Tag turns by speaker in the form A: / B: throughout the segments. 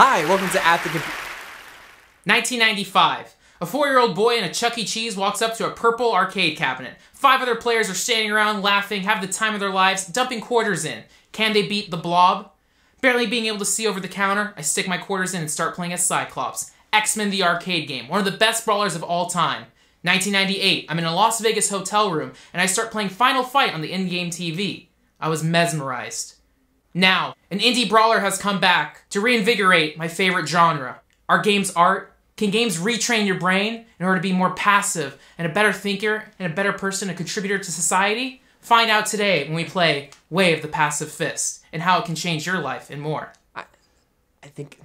A: Hi, welcome to At the Computer.
B: 1995. A 4-year-old boy in a Chuck E. Cheese walks up to a purple arcade cabinet. 5 other players are standing around laughing, have the time of their lives, dumping quarters in. Can they beat the Blob? Barely being able to see over the counter, I stick my quarters in and start playing as Cyclops. X-Men the arcade game, one of the best brawlers of all time. 1998, I'm in a Las Vegas hotel room, and I start playing Final Fight on the in-game TV. I was mesmerized. Now, an indie brawler has come back to reinvigorate my favorite genre. Are games art? Can games retrain your brain in order to be more passive and a better thinker and a better person, a contributor to society? Find out today when we play Way of the Passive Fist and how it can change your life and more.
A: I think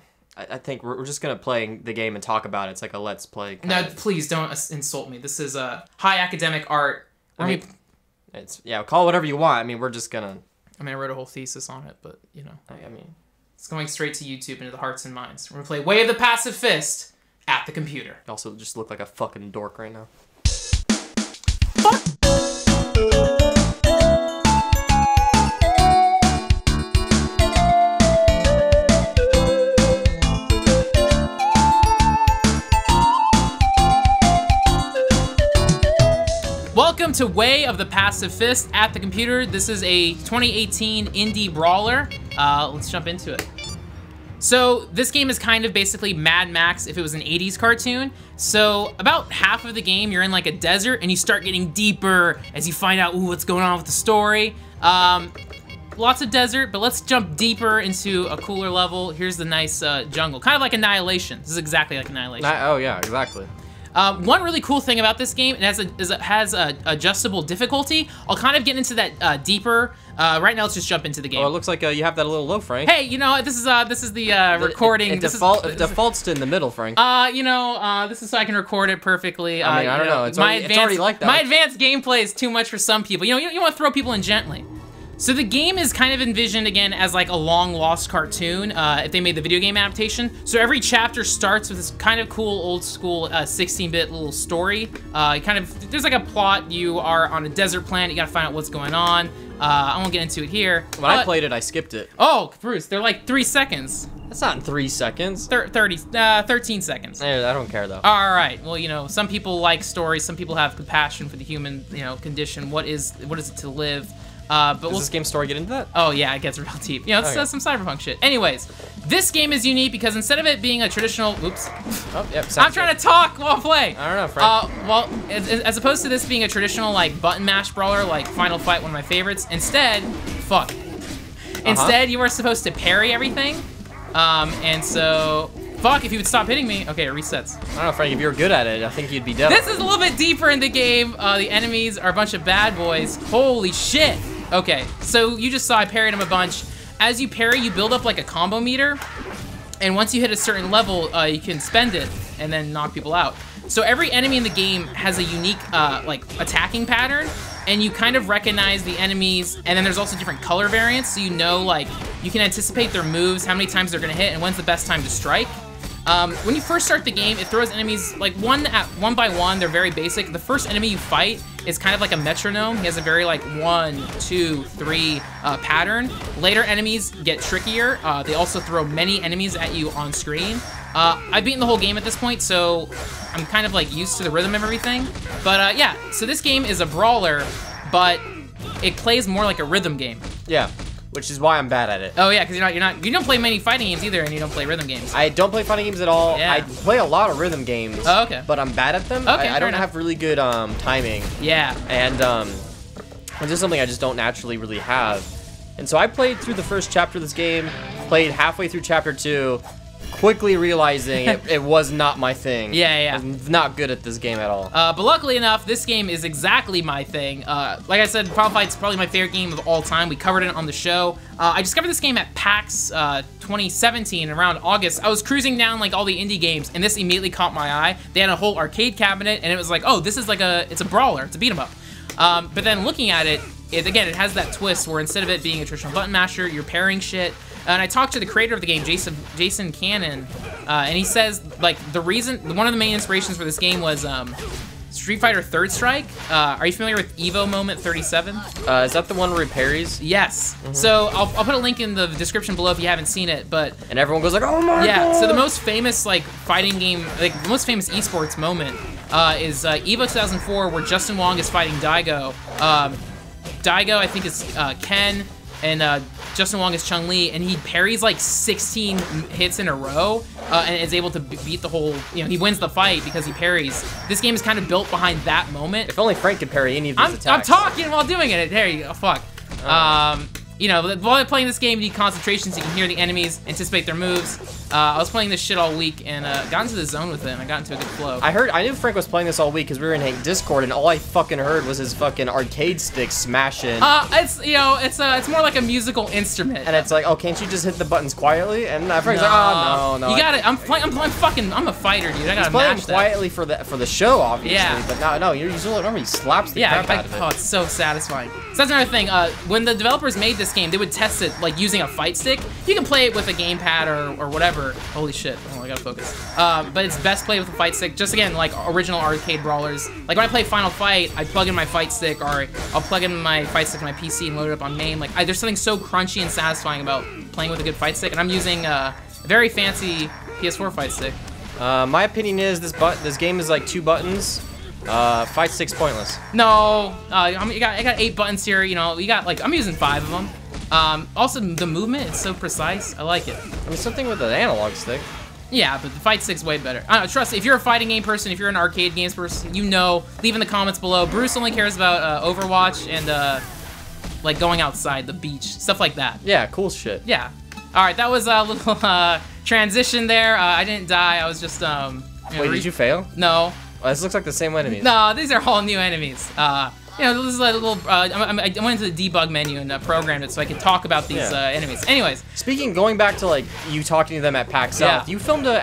A: we're just gonna play the game and talk about it. It's like a let's play.
B: No, please don't insult me. This is high academic art.
A: Call it whatever you want. I mean, we're just gonna.
B: I mean, I wrote a whole thesis on it, but, you know.
A: I mean...
B: It's going straight to YouTube into the hearts and minds. We're gonna play Way of the Passive Fist at the computer.
A: You also just look like a fucking dork right now.
B: Fuck! Welcome to Way of the Passive Fist at the computer. This is a 2018 indie brawler. Let's jump into it. So this game is kind of basically Mad Max if it was an 80s cartoon. So about half of the game, you're in like a desert and you start getting deeper as you find out what's going on with the story. Lots of desert, but let's jump deeper into a cooler level. Here's the nice jungle, kind of like Annihilation. This is exactly like Annihilation.
A: Oh yeah, exactly.
B: One really cool thing about this game, it has adjustable difficulty. I'll kind of get into that deeper. Right now, let's just jump into the game.
A: Oh, it looks like you have that a little low, Frank.
B: Hey, you know, this is the recording.
A: It defaults to in the middle, Frank.
B: This is so I can record it perfectly.
A: I mean, I don't know. It's already like that.
B: My advanced gameplay is too much for some people. You know, you want to throw people in gently. So the game is kind of envisioned, again, as like a long-lost cartoon, if they made the video game adaptation. So every chapter starts with this kind of cool, old-school 16-bit little story. There's like a plot. You are on a desert planet. You gotta find out what's going on. I won't get into it here.
A: When I played it, I skipped it.
B: Oh, Bruce, they're like 3 seconds.
A: That's not in 3 seconds.
B: 13 seconds.
A: I don't care, though.
B: All right. Well, you know, some people like stories. Some people have compassion for the human, condition. What is it to live? Does
A: this game story get into that?
B: Oh yeah, it gets real deep. You know, it's some cyberpunk shit. Anyways, this game is unique because instead of it being a traditional,
A: Oh, yep,
B: I'm trying to talk while playing.
A: I don't know, Frank.
B: Well, as opposed to this being a traditional like button mash brawler like Final Fight, one of my favorites, instead, you are supposed to parry everything. And so, if you would stop hitting me. Okay, it resets.
A: I don't know, Frank, if you were good at it, I think you'd be dead.
B: This is a little bit deeper in the game. The enemies are a bunch of bad boys. Holy shit. Okay, so you just saw I parried him a bunch. As you parry, you build up like a combo meter, and once you hit a certain level, you can spend it and then knock people out. So every enemy in the game has a unique like attacking pattern, and you kind of recognize the enemies, and then there's also different color variants, so you know, like, you can anticipate their moves, how many times they're gonna hit, and when's the best time to strike. When you first start the game, it throws enemies like one by one. They're very basic. The first enemy you fight is kind of like a metronome. He has a very like 1, 2, 3 pattern. Later enemies get trickier. They also throw many enemies at you on screen. I've beaten the whole game at this point, so I'm kind of like used to the rhythm of everything. But yeah, so this game is a brawler, but it plays more like a rhythm game.
A: Yeah. Which is why I'm bad at it.
B: Oh yeah, because you don't play many fighting games either, and you don't play rhythm games.
A: I don't play fighting games at all.
B: Yeah.
A: I play a lot of rhythm games.
B: Oh, okay.
A: But I'm bad at them.
B: Okay,
A: I don't have really good timing.
B: Yeah.
A: And it's just something I just don't naturally really have. And so I played through the first chapter of this game, played halfway through chapter 2, quickly realizing it was not my thing.
B: Yeah.
A: I was not good at this game at all.
B: But luckily enough, this game is exactly my thing. Like I said, Final Fight's probably my favorite game of all time. We covered it on the show. I discovered this game at PAX 2017 around August. I was cruising down like all the indie games, and this immediately caught my eye. They had a whole arcade cabinet, and it was like, oh, this is like it's a brawler. It's a beat 'em up. But then looking at it, again, it has that twist where instead of it being a traditional button masher, you're parrying shit. And I talked to the creator of the game, Jason Canam, and he says like one of the main inspirations for this game was Street Fighter Third Strike. Are you familiar with Evo Moment 37?
A: Is that the one where he parries?
B: Yes. So I'll put a link in the description below if you haven't seen it. But
A: and everyone goes like, "Oh my god!"
B: So the most famous like fighting game, like the most famous esports moment, is Evo 2004, where Justin Wong is fighting Daigo. Daigo, I think, is Ken, and Justin Wong is Chun-Li, and he parries like 16 hits in a row, and is able to beat the whole, he wins the fight because he parries. This game is kind of built behind that moment.
A: If only Frank could parry any of these attacks.
B: I'm talking while doing it. There you go. Fuck. While I'm playing this game, you need concentration so you can hear the enemies, anticipate their moves. I was playing this shit all week and got into the zone with it, and I got into a good flow.
A: I knew Frank was playing this all week because we were in Discord, and all I fucking heard was his fucking arcade stick smashing.
B: It's more like a musical instrument.
A: And it's like, oh, can't you just hit the buttons quietly? And Frank's like, oh no.
B: You got it. I'm a fighter, dude. I gotta match that.
A: Quietly for the show, obviously.
B: Yeah.
A: But no, you usually remember he slaps the crap out of it.
B: Oh, it's so satisfying. So that's another thing. When the developers made this game, they would test it like using a fight stick. You can play it with a gamepad or whatever. Holy shit. Oh, I gotta focus. But it's best played with a fight stick. Just again, like original arcade brawlers. Like when I play Final Fight, I plug in my fight stick, or I'll plug in my fight stick to my PC and load it up on MAME. Like there's something so crunchy and satisfying about playing with a good fight stick. And I'm using a very fancy PS4 fight stick.
A: My opinion is this game is like 2 buttons. Fight stick's pointless.
B: No, I got 8 buttons here. You got like I'm using 5 of them. Also, the movement is so precise. I like it.
A: I mean, something with an analog stick.
B: Yeah, but the fight stick's way better. I don't know, trust me, if you're a fighting game person, if you're an arcade games person, leave in the comments below. Bruce only cares about Overwatch and like going outside, the beach, stuff like that.
A: Yeah, cool shit.
B: Yeah. All right, that was a little transition there. I didn't die. I was just
A: Wait, did you fail?
B: No.
A: Oh, this looks like the same enemies.
B: No, these are all new enemies. This is a little. I went into the debug menu and programmed it so I could talk about these enemies. Anyways,
A: going back to like you talking to them at PAX South, you filmed a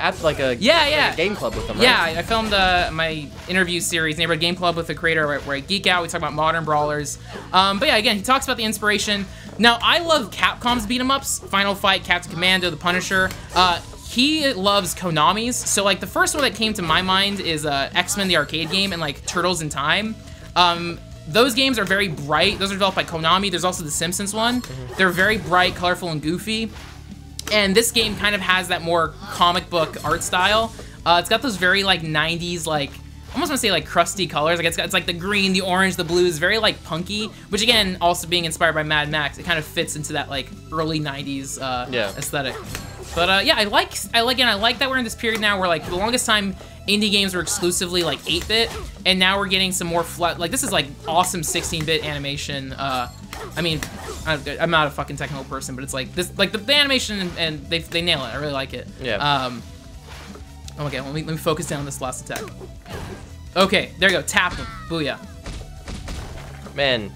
A: game club with them, right?
B: Yeah, I filmed my interview series, Neighborhood Game Club, with the creator where I geek out. We talk about modern brawlers. But yeah, again, he talks about the inspiration. Now, I love Capcom's beat 'em ups: Final Fight, Captain Commando, The Punisher. He loves Konami's. So like the first one that came to my mind is X-Men the arcade game and like Turtles in Time. Those games are very bright. Those are developed by Konami. There's also the Simpsons one. They're very bright, colorful, and goofy. And this game kind of has that more comic book art style. It's got those very like 90s, like almost want to say like crusty colors. Like it's like the green, the orange, the blues, very like punky. Which again, also being inspired by Mad Max, it kind of fits into that like early 90s aesthetic. But yeah, I like that we're in this period now where like for the longest time indie games were exclusively like 8-bit, and now we're getting some more like this is like awesome 16-bit animation. I mean, I'm not a fucking technical person, but it's like this, like the animation and they nail it. I really like it.
A: Yeah.
B: Okay, let me focus down on this last attack. Okay, there you go. Tap him. Booyah.
A: Man,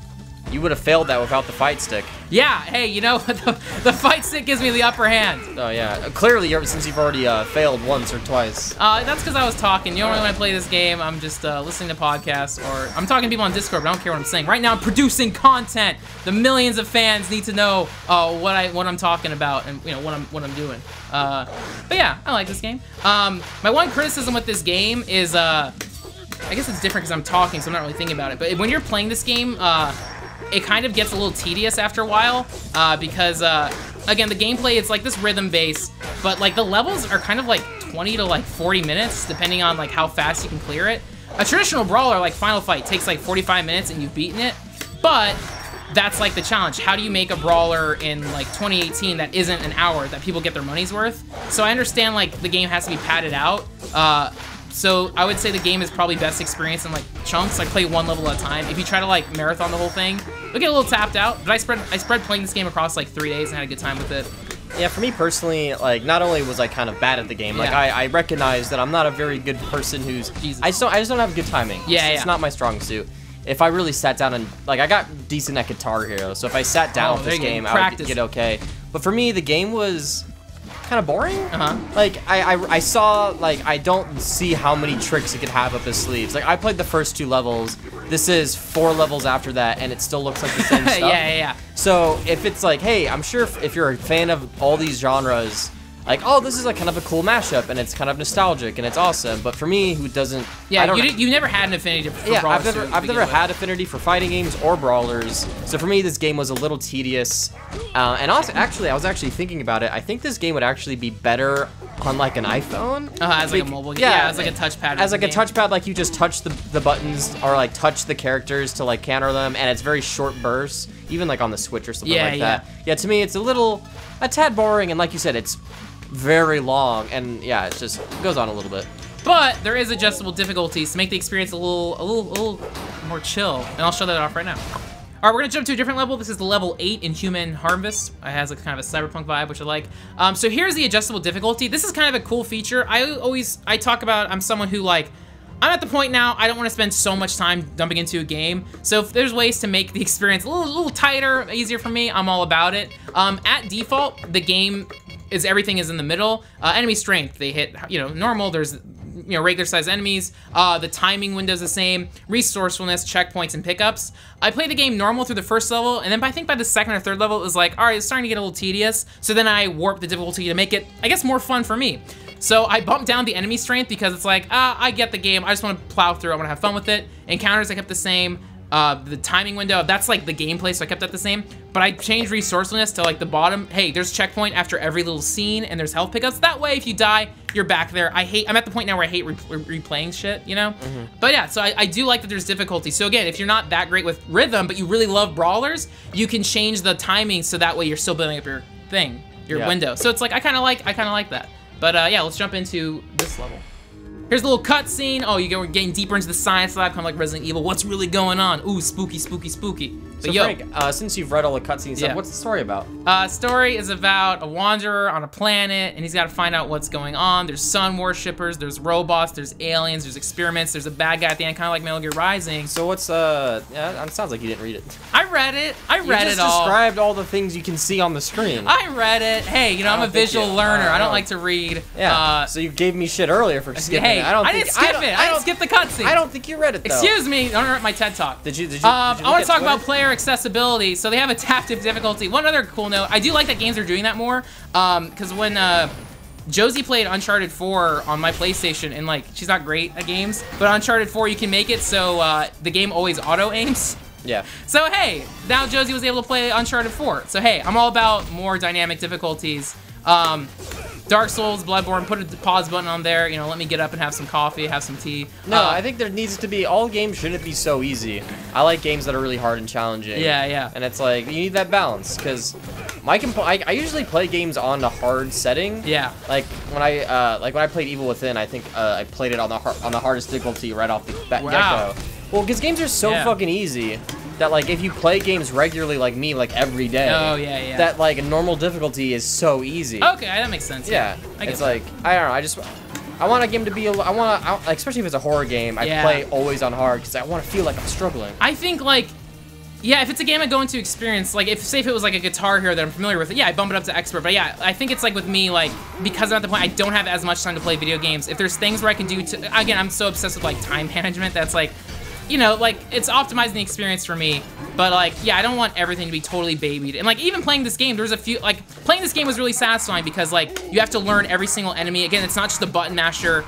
A: you would have failed that without the fight stick.
B: Yeah, hey, the fight stick gives me the upper hand.
A: Oh, yeah. Clearly, since you've already failed once or twice.
B: That's because I was talking. Normally when I play this game, I'm just listening to podcasts, or I'm talking to people on Discord, but I don't care what I'm saying. Right now, I'm producing content. The millions of fans need to know what I'm talking about and what I'm doing. But yeah, I like this game. My one criticism with this game is, I guess it's different because I'm talking, so I'm not really thinking about it. But when you're playing this game, it kind of gets a little tedious after a while because, again, the gameplay, it's like this rhythm base, but like the levels are kind of like 20 to like 40 minutes, depending on like how fast you can clear it. A traditional brawler like Final Fight takes like 45 minutes and you've beaten it, but that's like the challenge. How do you make a brawler in like 2018 that isn't an hour, that people get their money's worth? So I understand like the game has to be padded out. So I would say the game is probably best experienced in like chunks. Like play one level at a time. If you try to like marathon the whole thing, you'll get a little tapped out. But I spread playing this game across like 3 days and had a good time with it.
A: Yeah, for me personally, like not only was I kind of bad at the game, like I recognize that I'm not a very good person who's I just don't have good timing. It's not my strong suit. If I really sat down and like I got decent at Guitar Hero, so if I sat down with this game, I would get okay. But for me, the game was kind of boring. Like I saw, like I don't see how many tricks it could have up his sleeves. Like I played the first 2 levels. This is 4 levels after that, and it still looks like the same stuff.
B: Yeah.
A: So if it's like, hey, I'm sure if you're a fan of all these genres, like, oh, this is like kind of a cool mashup, and it's kind of nostalgic, and it's awesome. But for me, who doesn't,
B: yeah, you never had an affinity for brawlers.
A: I've never had affinity for fighting games or brawlers. So for me, this game was a little tedious. And also, actually, I was actually thinking about it. I think this game would actually be better on like an iPhone.
B: As like a mobile game. Yeah, as like a touchpad.
A: As like a touchpad, like you just touch the buttons or like touch the characters to like counter them, and it's very short bursts. Even like on the Switch or something like that. Yeah, to me, it's a tad boring, and like you said, it's very long, and yeah, it just goes on a little bit.
B: But there is adjustable difficulties to make the experience a little more chill, and I'll show that off right now. All right, we're gonna jump to a different level. This is the level 8 in Human Harvest. It has like kind of a cyberpunk vibe, which I like. So here's the adjustable difficulty. This is kind of a cool feature. I talk about, I'm someone who like, I'm at the point now, I don't want to spend so much time dumping into a game. So if there's ways to make the experience a little tighter, easier for me, I'm all about it. At default, the game is everything is in the middle. Enemy strength, they hit, normal, there's, regular size enemies. The timing window's the same. Resourcefulness, checkpoints, and pickups. I played the game normal through the first level, and then I think by the second or third level, it was like, all right, it's starting to get a little tedious. So then I warped the difficulty to make it, I guess, more fun for me. So I bumped down the enemy strength because it's like, I get the game. I just want to plow through. I want to have fun with it. Encounters, I kept the same. The timing window, that's like the gameplay, so I kept that the same. But I changed resourcefulness to like the bottom. Hey, there's checkpoint after every little scene, and there's health pickups. That way, if you die, you're back there. I'm at the point now where I hate replaying shit, But yeah, so I do like that there's difficulty. So again, if you're not that great with rhythm, but you really love brawlers, you can change the timing so that way you're still building up your thing, your window. So it's like, I kind of like that. But yeah, let's jump into this level. Here's a little cutscene. Oh, we're getting deeper into the science lab, kind of like Resident Evil. What's really going on? Ooh, spooky, spooky, spooky.
A: So Frank, since you've read all the cutscenes, what's the story about?
B: Story is about a wanderer on a planet, and he's got to find out what's going on. There's sun worshippers, there's robots, there's aliens, there's experiments, there's a bad guy at the end, kind of like Metal Gear Rising.
A: So what's, it sounds like you didn't read it.
B: I read it.
A: You just described all the things you can see on the screen.
B: I read it. Hey, I'm a visual learner. I don't like to read.
A: Yeah, so you gave me shit earlier for skipping it.
B: I didn't skip it. I didn't skip the cutscene.
A: I don't think you read it, though.
B: Excuse me. Don't interrupt my TED Talk.
A: Did you
B: I want to talk about player accessibility. So they have adaptive difficulty. One other cool note, I do like that games are doing that more, because when Josie played Uncharted 4 on my PlayStation, and like, she's not great at games, but Uncharted 4 you can make it so the game always auto-aims.
A: Yeah.
B: So hey, now Josie was able to play Uncharted 4. So hey, I'm all about more dynamic difficulties. Dark Souls, Bloodborne, put a pause button on there, let me get up and have some coffee, have some tea.
A: No, I think there needs to be, all games shouldn't be so easy. I like games that are really hard and challenging.
B: Yeah.
A: And it's like, you need that balance, because I usually play games on the hard setting.
B: Yeah.
A: Like when I played Evil Within, I think I played it on the hardest difficulty right off the get-go. Well, because games are so fucking easy that like if you play games regularly like me, like every day, that like a normal difficulty is so easy.
B: Okay, that makes sense. Yeah,
A: it's like, I don't know, I want a game to be, especially if it's a horror game, I play always on hard because I want to feel like I'm struggling.
B: I think like, if it's a game I go into experience, like if it was like a Guitar Hero that I'm familiar with, I bump it up to expert. But yeah, I think it's like with me, like because I'm at the point I don't have as much time to play video games. If there's things where I can do again, I'm so obsessed with like time management that's like, like it's optimizing the experience for me, but like, I don't want everything to be totally babied. And like, even playing this game, there's a few, like, playing this game was really satisfying because like, you have to learn every single enemy. Again, it's not just a button masher.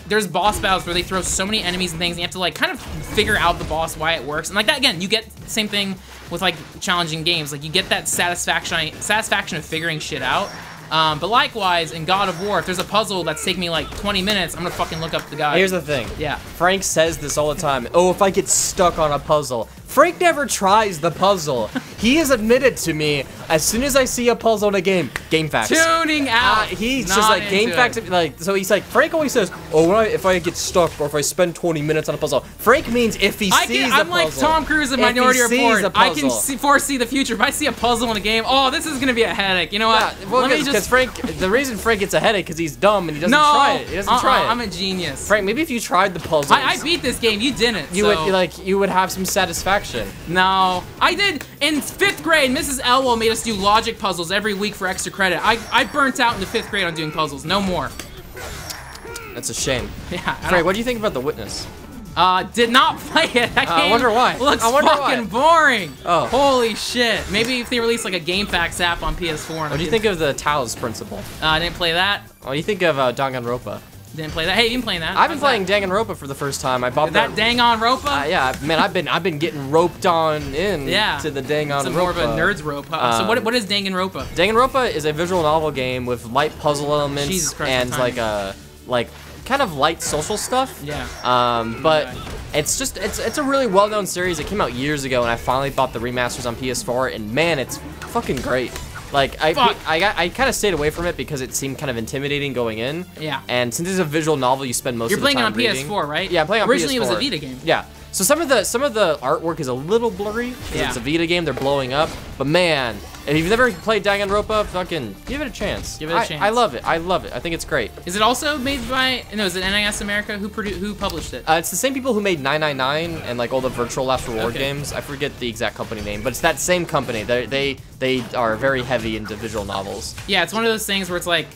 B: There's boss battles where they throw so many enemies and things, and you have to like kind of figure out the boss, why it works. And like that, again, you get the same thing with like challenging games. Like you get that satisfaction of figuring shit out. But likewise, in God of War, if there's a puzzle that's taking me like 20 minutes, I'm gonna fucking look up the guy.
A: Here's the thing.
B: Yeah.
A: Frank says this all the time. Oh, if I get stuck on a puzzle. Frank never tries the puzzle. He has admitted to me, as soon as I see a puzzle in a game facts.
B: Tuning out.
A: He's just like, game facts, like, so he's like, Frank always says, oh, if I get stuck or if I spend 20 minutes on a puzzle. Frank means if he sees the puzzle.
B: I'm like Tom Cruise in Minority Report. I can foresee the future. If I see a puzzle in a game, oh, this is gonna be a headache. You know what?
A: Yeah, well, because Frank, the reason Frank gets a headache because he's dumb and he doesn't try it. He doesn't try it.
B: I'm a genius.
A: Frank, maybe if you tried the puzzles.
B: I beat this game. You didn't.
A: You would have some satisfaction.
B: No, I did in 5th grade. Mrs. Elwell made us do logic puzzles every week for extra credit. I burnt out in the 5th grade on doing puzzles. No more.
A: That's a shame.
B: Yeah.
A: Frank, what do you think about The Witness?
B: Did not play it. That game
A: I wonder why.
B: looks
A: I wonder
B: fucking
A: why.
B: boring.
A: Oh.
B: Holy shit. Maybe if they release like a GameFAQs app on PS4.
A: What do you think of the Taos principle?
B: I didn't play that.
A: What do you think of Danganropa?
B: Didn't play that. Hey, you've been playing that.
A: I've been playing Danganropa for the first time. I bought
B: that Danganropa?
A: Yeah, man, I've been getting roped on in to the Danganropa.
B: It's more of a nerd's rope. So what is Danganropa?
A: Danganropa is a visual novel game with light puzzle elements
B: Jesus Christ,
A: and like kind of light social stuff.
B: Yeah.
A: But it's just it's a really well-known series. It came out years ago, and I finally bought the remasters on PS4, and man, it's fucking great. Like I kind of stayed away from it because it seemed kind of intimidating going in.
B: Yeah.
A: And since it's a visual novel, you spend most of the time
B: You're playing
A: reading.
B: on PS4, right?
A: Yeah, I'm playing on PS4.
B: Originally, it was a Vita game.
A: Yeah. So some of the artwork is a little blurry because it's a Vita game. They're blowing up, but man, if you've never played Danganropa, fucking give it a chance.
B: Give it a chance.
A: I love it. I love it. I think it's great.
B: Is it also made by? No, is it NIS America? Who published it?
A: It's the same people who made 999 and like all the virtual last reward games. I forget the exact company name, but it's that same company. They are very heavy into visual novels.
B: Yeah, it's one of those things where it's like,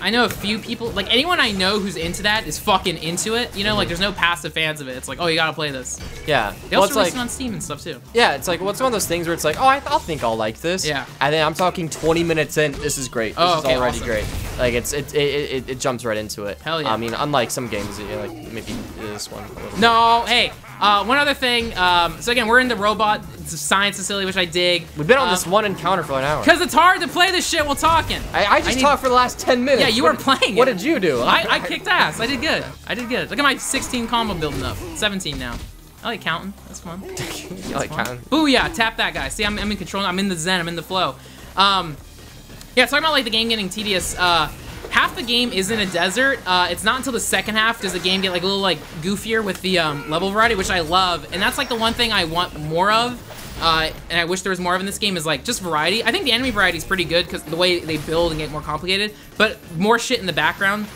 B: I know a few people, like anyone I know who's into that is fucking into it. You know, like there's no passive fans of it. It's like, oh, you gotta play this.
A: Yeah.
B: They also release it on Steam and stuff too.
A: Yeah, it's like, well, it's one of those things where it's like, oh, I'll think I'll like this.
B: Yeah.
A: And then I'm talking 20 minutes in, this is great. This is already great. Like it jumps right into it.
B: Hell yeah.
A: I mean, unlike some games, like maybe this one.
B: No, hey. One other thing. So again, we're in the robot science facility, which I dig.
A: We've been on this one encounter for an hour.
B: Because it's hard to play this shit while talking.
A: I just talked for the last 10 minutes.
B: Yeah, you were playing it.
A: What did you do?
B: I kicked ass. I did good. I did good. Look at my 16 combo building up. 17 now. I like counting. That's fun.
A: You like counting?
B: Ooh, yeah. Tap that guy. See, I'm in control. I'm in the zen. I'm in the flow. Yeah, talking about like the game getting tedious. Half the game is in a desert. It's not until the second half does the game get like a little like goofier with the level variety, which I love. And that's like the one thing I want more of. And I wish there was more of in this game is like just variety. I think the enemy variety is pretty good because the way they build and get more complicated, but more shit in the background.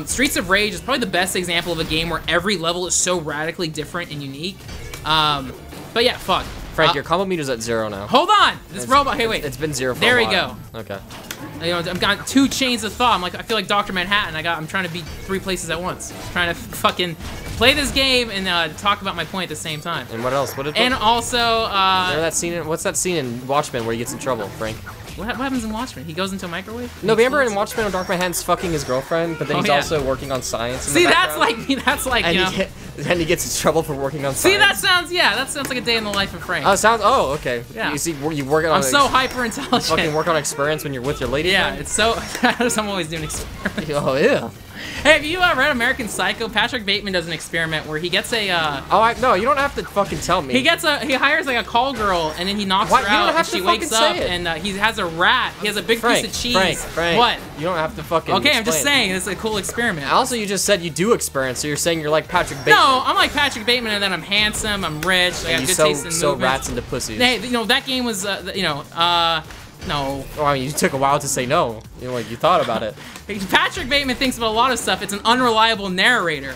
B: Streets of Rage is probably the best example of a game where every level is so radically different and unique. But yeah, fuck.
A: Frank, your combo meter's at 0 now.
B: Hold on! This robot, hey wait.
A: It's been 0 for
B: there
A: a
B: we
A: while.
B: go.
A: Okay.
B: You know, I've got 2 chains of thought. I feel like Dr. Manhattan. I'm trying to be 3 places at once. Trying to fucking play this game and talk about my point at the same time.
A: And what else?
B: And also,
A: that scene what's that scene in Watchmen where he gets in trouble, Frank?
B: What happens in Watchmen? He goes into a microwave?
A: No, remember in Watchmen when Dr. Manhattan's fucking his girlfriend, but then he's also working on science.
B: See, that's like me. That's like,
A: and
B: you know.
A: And he gets in trouble for working on science.
B: See, that sounds like a day in the life of Frank.
A: Oh, okay.
B: Yeah.
A: You see, you work on.
B: I'm so hyper intelligent.
A: Fucking work on experience when you're with your lady.
B: Yeah,
A: friend?
B: it's so. I'm always doing experiments.
A: Oh yeah.
B: Hey, have you read American Psycho? Patrick Bateman does an experiment where he gets a.
A: No, you don't have to fucking tell me.
B: He hires like a call girl and then he knocks her out and she wakes up and he has a rat. He has a big piece of cheese.
A: Frank.
B: What?
A: You don't have to fucking.
B: Okay, I'm just saying it's a cool experiment.
A: Also, you just said you do experience, so you're saying you're like Patrick Bateman.
B: No, I'm like Patrick Bateman and then I'm handsome, I'm rich, I got good taste in
A: so
B: movement.
A: rats into pussies.
B: Hey, you know that game was, no.
A: Well, I mean, you took a while to say no. You know, like you thought about it.
B: Patrick Bateman thinks about a lot of stuff. It's an unreliable narrator.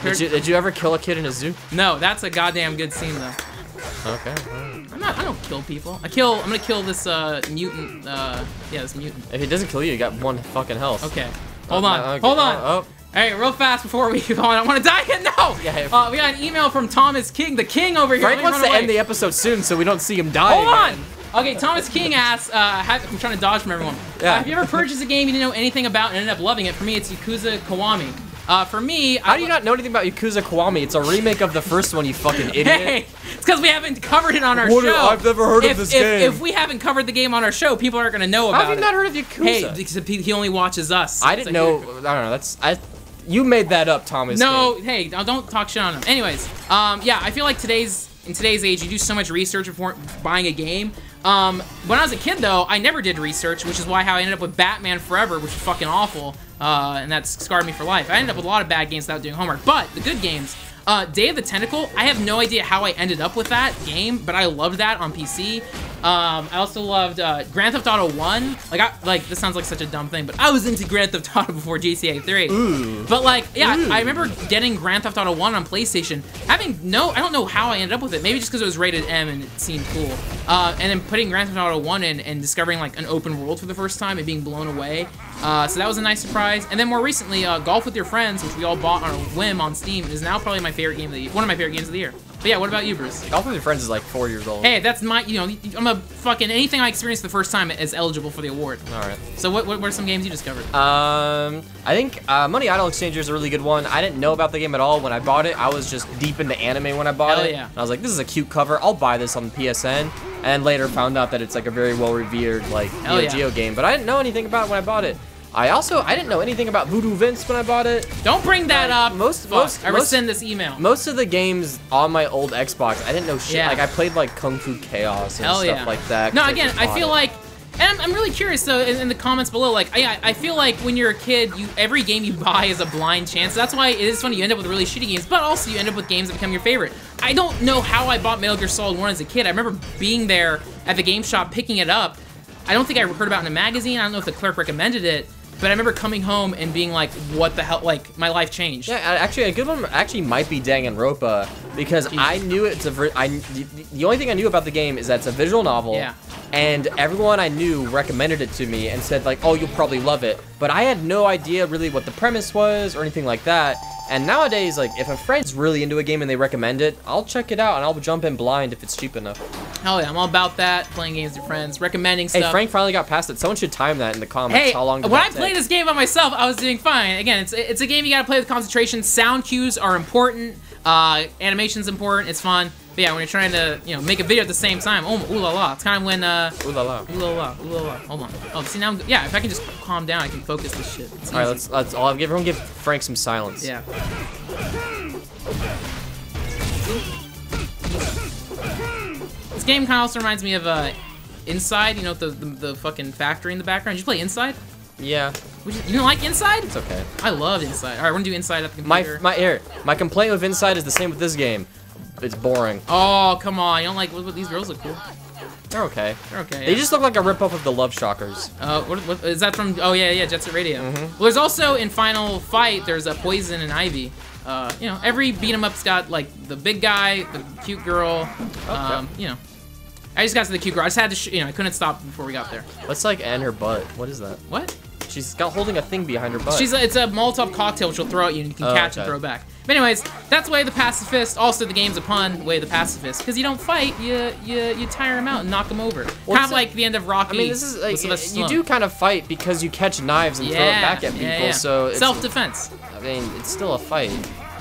A: Did you ever kill a kid in a zoo?
B: No, that's a goddamn good scene though.
A: Okay.
B: I don't kill people. I'm gonna kill this mutant. This mutant.
A: If he doesn't kill you, you got 1 fucking health.
B: Okay. Hold on. Hold on.
A: Oh.
B: Hey, real fast before we go on, I want to die again. No.
A: Yeah,
B: we got an email from Thomas King, the king over here.
A: Frank wants to end the episode soon, so we don't see him die.
B: Hold on. Okay, Thomas King asks, I'm trying to dodge from everyone.
A: Yeah.
B: Have you ever purchased a game you didn't know anything about and ended up loving it? For me, it's Yakuza Kiwami. For me,
A: how do you not know anything about Yakuza Kiwami? It's a remake of the first one, you fucking idiot.
B: Hey, it's because we haven't covered it on our show.
A: I've never heard of this game.
B: If we haven't covered the game on our show, people aren't going to know about it.
A: How have you not heard of Yakuza?
B: Hey, because he only watches us.
A: I didn't know. I don't know. You made that up, Thomas.
B: No,
A: King.
B: hey, don't talk shit on him. Anyways, yeah, I feel like in today's age, you do so much research before buying a game. When I was a kid, though, I never did research, which is how I ended up with Batman Forever, which is fucking awful, and that's scarred me for life. I ended up with a lot of bad games without doing homework, but the good games, Day of the Tentacle, I have no idea how I ended up with that game, but I loved that on PC. I also loved Grand Theft Auto 1. Like, this sounds like such a dumb thing, but I was into Grand Theft Auto before GTA 3.
A: Ooh.
B: But like, yeah,
A: Ooh.
B: I remember getting Grand Theft Auto 1 on PlayStation. I don't know how I ended up with it. Maybe just because it was rated M and it seemed cool. And then putting Grand Theft Auto 1 in and discovering like an open world for the first time and being blown away. So that was a nice surprise. And then more recently, Golf with Your Friends, which we all bought on a whim on Steam, is now probably my favorite game of the year. One of my favorite games of the year. But yeah, what about you, Bruce?
A: Golf with Your Friends is like 4 years old.
B: Hey, that's my, I'm a fucking, anything I experienced the first time is eligible for the award.
A: All right.
B: So what are some games you discovered?
A: I think Money Idol Exchanger is a really good one. I didn't know about the game at all when I bought it. I was just deep into anime when I bought it.
B: Yeah.
A: And I was like, this is a cute cover. I'll buy this on the PSN. And later found out that it's like a very well-revered like Neo Geo game. But I didn't know anything about it when I bought it. I didn't know anything about Voodoo Vince when I bought it.
B: Don't bring that up. I rescind this email.
A: Most of the games on my old Xbox, I didn't know shit.
B: Yeah.
A: Like I played like Kung Fu Chaos and stuff like that.
B: No, again, I feel like, and I'm really curious though in the comments below. Like, I feel like when you're a kid, every game you buy is a blind chance. That's why it is funny. You end up with really shitty games, but also you end up with games that become your favorite. I don't know how I bought Metal Gear Solid 1 as a kid. I remember being there at the game shop picking it up. I don't think I heard about it in a magazine. I don't know if the clerk recommended it. But I remember coming home and being like, what the hell, like, my life changed.
A: Yeah, actually, a good one actually might be Danganropa, because I knew the only thing I knew about the game is that it's a visual novel, and everyone I knew recommended it to me and said, like, oh, you'll probably love it. But I had no idea really what the premise was or anything like that. And nowadays, like, if a friend's really into a game and they recommend it, I'll check it out and I'll jump in blind if it's cheap enough.
B: Hell yeah, I'm all about that. Playing games with your friends, recommending stuff.
A: Hey, Frank finally got past it. Someone should time that in the comments.
B: Hey,
A: how long did
B: when
A: that
B: I
A: take?
B: played this game by myself, I was doing fine. Again, it's a game you gotta play with concentration. Sound cues are important. Animation's important. It's fun. But yeah, when you're trying to, make a video at the same time, ooh la la. It's kind of when,
A: Ooh la la.
B: ooh la la, ooh la la. Hold on. Oh, see now, yeah, if I can just calm down, I can focus this shit. It's
A: All right,
B: easy.
A: everyone give Frank some silence.
B: Yeah. This game kind of also reminds me of Inside, the fucking factory in the background. Did you play Inside?
A: Yeah.
B: You didn't like Inside?
A: It's okay.
B: I love Inside. All right, we're gonna do Inside at the computer.
A: My complaint with Inside is the same with this game. It's boring.
B: Oh, come on. You don't like, these girls look cool.
A: They're okay.
B: They're okay,
A: They just look like a ripoff of the Love Shockers.
B: What is that from? Oh, yeah, Jet Set Radio. Well, there's also, in Final Fight, there's a Poison and Ivy. Every beat-em-up's got, like, the big guy, the cute girl, I just got to the cute girl. I just had to, I couldn't stop before we got there.
A: Let's, like, end her butt. What is that?
B: What?
A: She's got holding a thing behind her butt.
B: It's a Molotov cocktail which will throw at you and you can catch and throw back. But anyways, that's Way of the Pacifist. Also, the game's a pun, Way of the Pacifist. Because you don't fight, you tire him out and knock him over. Kind of like the end of Rocky.
A: I mean, this is like, you do kind of fight because you catch knives and throw it back at people. So it's,
B: self-defense.
A: I mean, it's still a fight.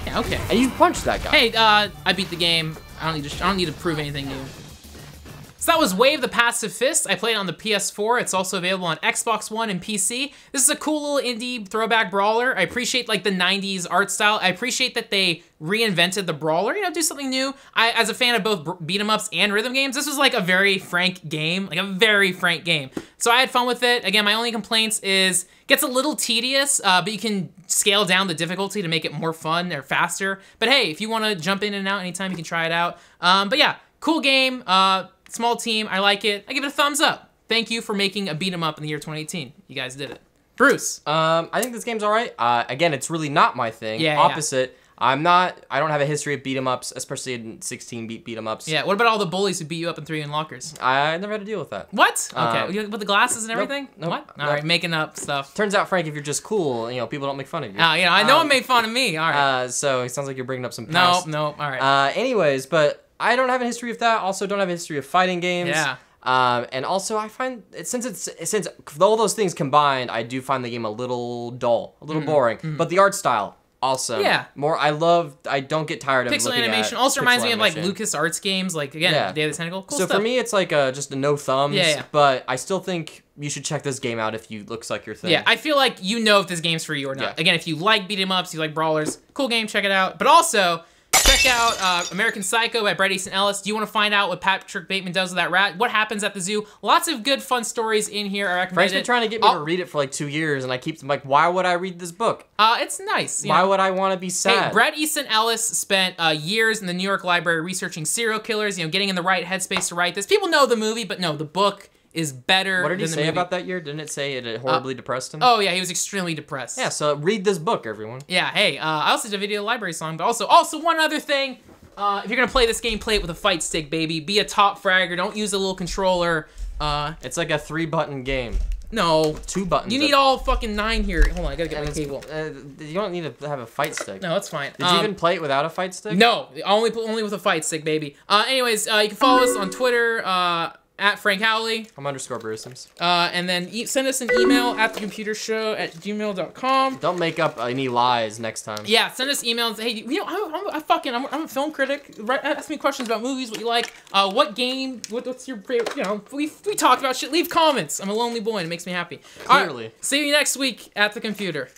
B: Yeah, okay.
A: And you punched that guy.
B: Hey, I beat the game. I don't need to prove anything new. So that was Way of the Pacifist. I played it on the PS4. It's also available on Xbox One and PC. This is a cool little indie throwback brawler. I appreciate like the 90s art style. I appreciate that they reinvented the brawler, do something new. As a fan of both beat 'em ups and rhythm games, this was like a very frank game, So I had fun with it. Again, my only complaints is gets a little tedious, but you can scale down the difficulty to make it more fun or faster. But hey, if you want to jump in and out anytime, you can try it out. But yeah, cool game. Small team, I like it. I give it a thumbs up. Thank you for making a beat 'em up in the year 2018. You guys did it. Bruce.
A: I think this game's all right. Again, it's really not my thing.
B: Yeah,
A: Opposite. I don't have a history of beat 'em ups, especially in 16-bit beat 'em ups.
B: Yeah, what about all the bullies who beat you up and threw you in lockers?
A: I never had to deal with that.
B: What? Okay, with the glasses and everything?
A: Nope.
B: What? All right, making up stuff.
A: Turns out, Frank, if you're just cool, people don't make fun of you.
B: I know I made fun of me. All right.
A: So it sounds like you're bringing up some past.
B: Nope. All right.
A: Anyways, but I don't have a history of that. Also, don't have a history of fighting games.
B: Yeah.
A: And also, I find since all those things combined, I do find the game a little dull, a little boring. But the art style, awesome.
B: Yeah.
A: I don't get tired of
B: Pixel
A: looking
B: animation
A: at
B: also reminds me of like
A: animation.
B: LucasArts games, like again, Day of the Tentacle. Cool stuff.
A: For me, it's like just a no thumbs.
B: Yeah.
A: But I still think you should check this game out if you looks like your thing.
B: Yeah, I feel like if this game's for you or not.
A: Yeah.
B: Again, if you like beat 'em ups, you like brawlers, cool game, check it out. But also, Check out American Psycho by Bret, Easton, Ellis. Do you want to find out what Patrick Bateman does with that rat? What happens at the zoo? Lots of good, fun stories in here. I recommend
A: Frank's
B: it.
A: been trying to get me to read it for like 2 years, and I keep like, why would I read this book?
B: It's nice.
A: Why would I want to be sad?
B: Hey, Bret Easton Ellis spent years in the New York Library researching serial killers, getting in the right headspace to write this. People know the movie, but no, the book is better.
A: What did he
B: than the
A: say
B: movie.
A: about that year? Didn't it say it horribly depressed him?
B: Oh yeah, he was extremely depressed.
A: Yeah, so read this book, everyone.
B: Yeah, hey, I also did a video library song, but also one other thing. If you're gonna play this game, play it with a fight stick, baby. Be a top fragger. Don't use a little controller.
A: It's like a 3-button game.
B: No.
A: 2 buttons.
B: You need all fucking 9 here. Hold on, I gotta get my cable.
A: You don't need to have a fight stick.
B: No, it's fine.
A: Did you even play it without a fight stick?
B: No, only with a fight stick, baby. Anyways, you can follow us on Twitter, at Frank Howley.
A: I'm _Barisms.
B: And then send us an email at AtTheComputerShow@gmail.com.
A: Don't make up any lies next time.
B: Yeah, send us emails. Hey, I'm a film critic. Ask me questions about movies, what you like, what game, what's your favorite, we talk about shit. Leave comments. I'm a lonely boy and it makes me happy.
A: Clearly.
B: All right, see you next week at the computer.